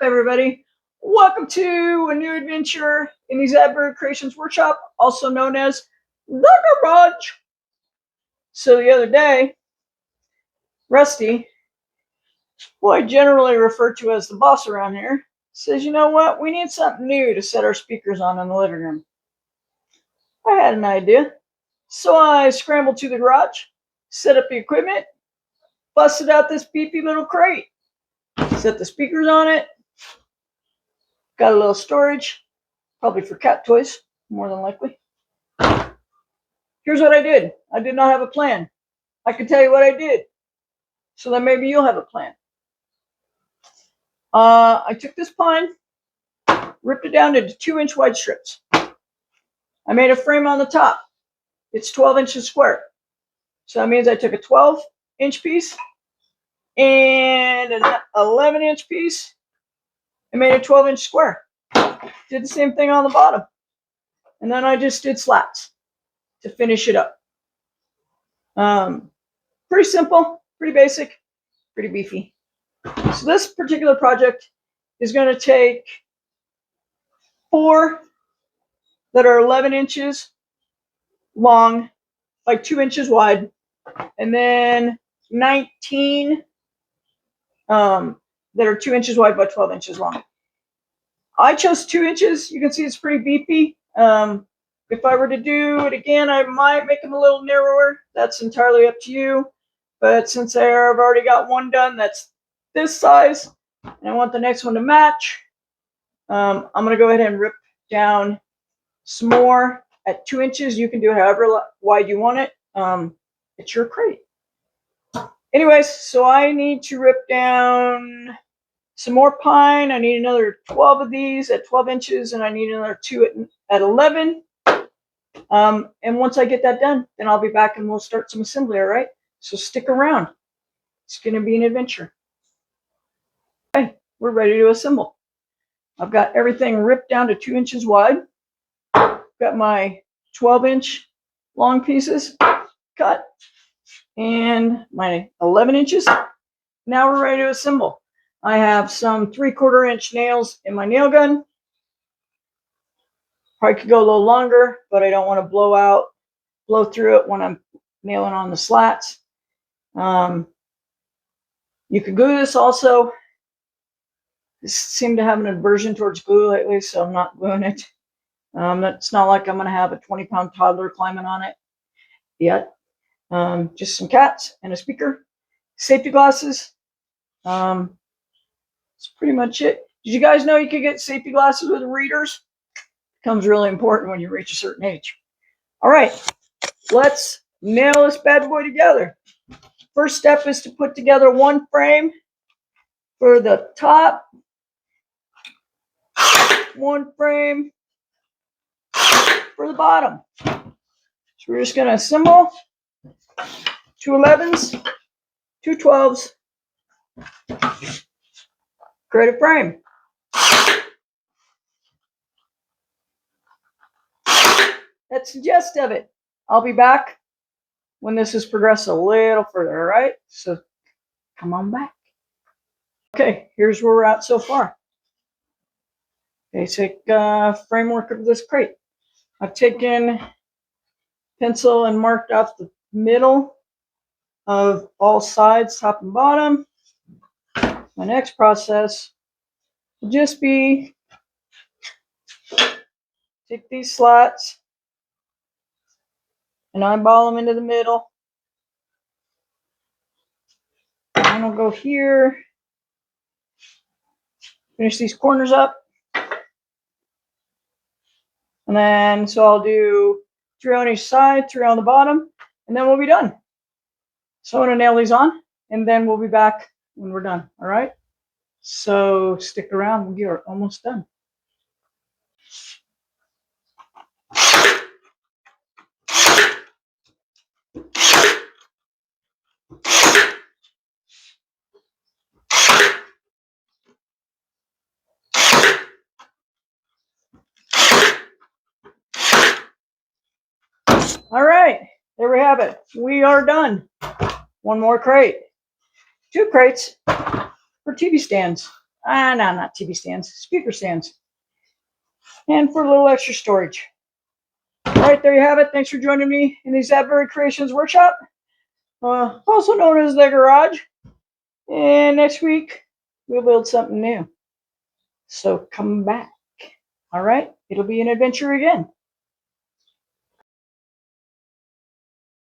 Everybody? Welcome to a new adventure in the Zadberg Creations Workshop, also known as the Garage. So the other day, Rusty, who I generally refer to as the boss around here, says, you know what, we need something new to set our speakers on in the living room. I had an idea. So I scrambled to the garage, set up the equipment, busted out this beefy little crate, set the speakers on it, got a little storage, probably for cat toys, more than likely. Here's what I did. I did not have a plan. I can tell you what I did, so that maybe you'll have a plan. I took this pine, ripped it down into 2-inch wide strips. I made a frame on the top. It's 12 inches square. So that means I took a 12-inch piece and an 11-inch piece and made a 12-inch square. Did the same thing on the bottom. And then I just did slats to finish it up. Pretty simple, pretty basic, pretty beefy. So this particular project is going to take 4 that are 11 inches long by 2 inches wide, and then 19 that are 2 inches wide by 12 inches long. I chose 2 inches. You can see it's pretty beefy. If I were to do it again, I might make them a little narrower. That's entirely up to you. But since I've already got one done that's this size, and I want the next one to match, I'm going to go ahead and rip down some more at 2 inches. You can do it however wide you want it. It's your crate. Anyways, so I need to rip down some more pine. I need another 12 of these at 12 inches, and I need another 2 at 11. And once I get that done, then I'll be back and we'll start some assembly, all right? So stick around. It's going to be an adventure. Okay, we're ready to assemble. I've got everything ripped down to 2 inches wide. Got my 12-inch long pieces cut and my 11 inches. Now we're ready to assemble. I have some 3/4 inch nails in my nail gun. Probably could go a little longer, but I don't want to blow through it when I'm nailing on the slats. You could glue this also. I seem to have an aversion towards glue lately, so I'm not gluing it. It's not like I'm going to have a 20-pound toddler climbing on it yet. Just some cats and a speaker. Safety glasses. That's pretty much it. Did you guys know you could get safety glasses with readers? Becomes really important when you reach a certain age. All right, let's nail this bad boy together. First step is to put together one frame for the top, one frame for the bottom. So we're just going to assemble 2 11s, 2 12s, create a frame. That's the gist of it. I'll be back when this has progressed a little further, all right? So come on back. Okay, here's where we're at so far. Basic framework of this crate. I've taken pencil and marked out the middle of all sides, top and bottom. My next process will just be take these slats and eyeball them into the middle. And I'll go here, finish these corners up. And then, so I'll do 3 on each side, 3 on the bottom, and then we'll be done. So I'm going to nail these on, and then we'll be back when we're done, all right? So stick around, we are almost done. All right, there we have it. We are done. One more crate. 2 crates for TV stands. No, not TV stands, speaker stands. And for a little extra storage. All right, there you have it. Thanks for joining me in the Zapberry Creations Workshop, also known as the Garage. And next week, we'll build something new. So come back. All right, it'll be an adventure again.